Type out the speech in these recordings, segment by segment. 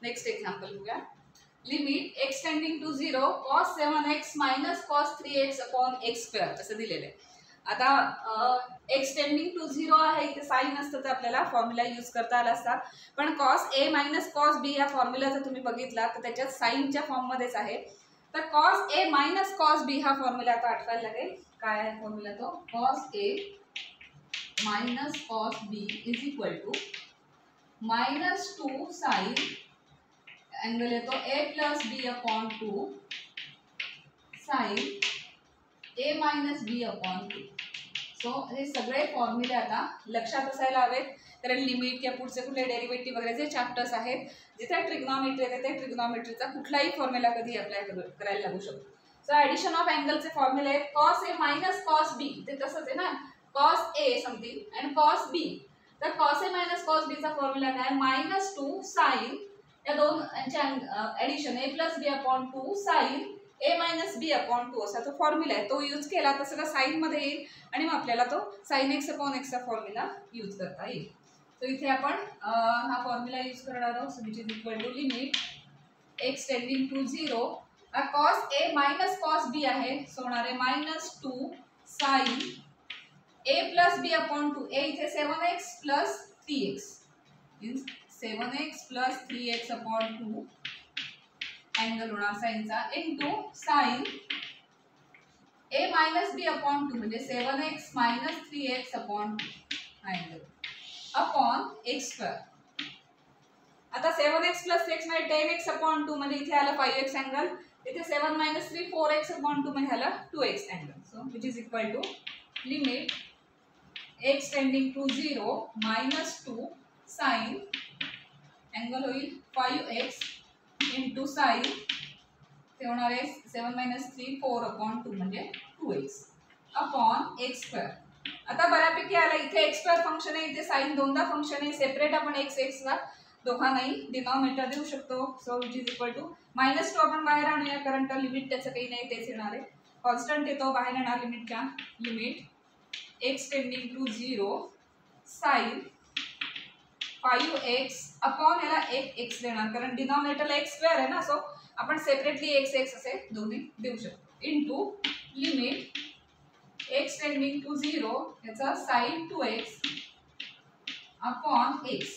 Next example बघूया. Limit x tending to 0 cos 7x minus cos 3x upon x square असं दिलेलं आहे. आता x टेंडिंग टू 0 आहे, इथे साइन असतं तर आपल्याला फॉर्म्युला यूज करता आला असता, पण cos a minus cos b या फॉर्म्युला जर तुम्ही बघितला तर त्याच्यात साइनच्या फॉर्ममध्येच आहे. तर cos a minus cos b हा फॉर्म्युला आता आठवायला लागेल. काय आहे फॉर्म्युला तो? cos a minus cos b is equal to minus 2 sine angle येतो a plus B upon 2 sign a minus B upon 2. So हे सगळे फॉर्म्युले आता लक्षात असायला हवेत, कारण लिमिट किंवा पुढचे कुठले डेरिव्हेटिव्ह वगैरे जे चॅप्टर्स आहेत जिथे ट्रिग्नॉमेट्री येते ते ट्रिग्नॉमेट्रीचा कुठलाही फॉर्म्युला कधी अप्लाय करायला लागू शकतो. सो ॲडिशन ऑफ अँगलचे फॉर्म्युले आहेत cos a minus cos b, ते तसंच आहे ना, cos a something and cos b. तर cos a minus cos b चा फॉर्म्युला काय? मायनस 2 साइन या दोन addition a plus B upon 2 sign a minus B upon 2 असा तो फॉर्म्युला आहे. तो यूज केला तर सगळं साईनमध्ये येईल आणि मग आपल्याला तो साइन एक्स अपॉन एक्सचा फॉर्म्युला यूज करता येईल. तो इथे आपण हा फॉर्म्युला यूज करणार आहोत, which is equal to limit x tending to 0 cos a minus cos b आहे, सो होणार आहे minus 2 sign a plus B upon 2. a इथे 7x plus 3x means 7x plus 3x upon 2 angle होणार साइनचा into sin a minus B upon 2 म्हणजे 7x minus 3x upon 2 angle upon x square. आता 7x plus 3x म्हणजे 10x upon 2 म्हणजे इथे आलं 5x angle, इथे 7 मायनस 3 4x अपॉन 2 म्हणजे आला 2x angle. So which is equal to limit x tending to 0 minus 2 sine angle होईल 5x into sine ते होणार आहे 7 मायनस 3 4 अपॉन 2 म्हणजे 2x अपॉन x स्क्वेअर. आता बऱ्यापैकी आला, इथे x स्क्वेअर फंक्शन आहे, इथे साइन दोनदा फंक्शन आहे, सेपरेट आपण x ला दोघांनाही डिनॉमिनेटर देऊ शकतो. So which is equal to minus 2 आपण बाहेर आणूया, कारण तर लिमिट त्याचं काही नाही, तेच येणार आहे. कॉन्स्टंट येतो बाहेर येणार लिमिटच्या, limit x tending to 0 sign 5x upon याला एक x देणार, कारण डिनॉमिनेटरला x स्क्वेअर आहे ना, सो आपण सेपरेटली x असे दोन्ही देऊ शकतो into limit x tending to 0 याचा साइन 2x अपॉन x.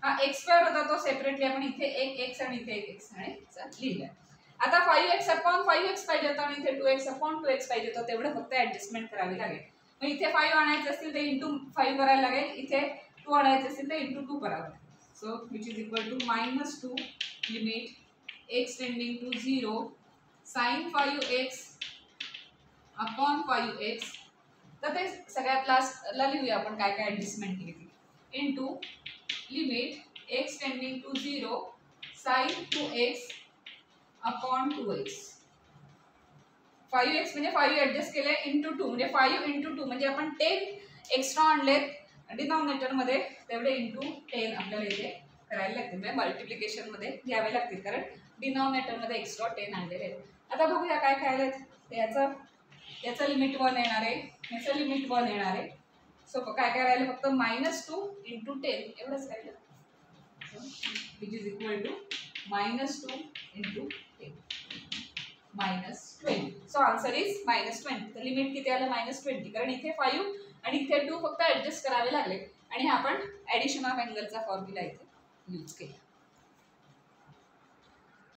हा x स्क्वेअर होता तो सेपरेटली आपण इथे एक x आणि इथे एक x आणि लिहिलाय. आता 5x अपॉन 5x पाहिजे होता आणि इथे 2x अपॉन 2x पाहिजे होतं, तेवढं फक्त ऍडजस्टमेंट करावी लागेल. मग इथे 5 आणायचे असतील तर इंटू 5 करायला लागेल, इथे 2 आणायचे असतील तर इंटू 2 करावं लागेल. So which is equal to minus 2 limit x tending to 0 sign 5x upon 5x. तर ते सगळ्यात लास्टला लिहूया आपण काय काय ऍडजस्टमेंट केली ती, into limit x tending to 0 sine 2x upon 2x. 5x म्हणजे 5 ऍडजस्ट केले इंटू 2 म्हणजे 5 इंटू 2 म्हणजे आपण 10 एक्स्ट्रा आणलेत डिनॉमिनेटर मध्ये, तेवढे इंटू 10 आपल्याला इथे करायला लागतील, म्हणजे मल्टिप्लिकेशन मध्ये घ्यावे लागतील, कारण डिनॉमिनेटर मध्ये एक्स्ट्रा 10 आणलेले आहेत. आता बघूया काय काय आहेत. याचं लिमिट 1 येणार आहे, याचं लिमिट 1 येणार आहे. सो काय काय राहिलं, फक्त मायनस 2 इंटू 10 एवढंच राहिलं, which is equal to minus 2 into 10 minus 20. So answer is minus 20. तर लिमिट किती आलं? मायनस 20, कारण इथे 5 आणि इथे 2 फक्त ऍडजस्ट करावे लागले आणि आपण ॲडिशन ऑफ अँगलचा फॉर्म्युला इथे यूज केला.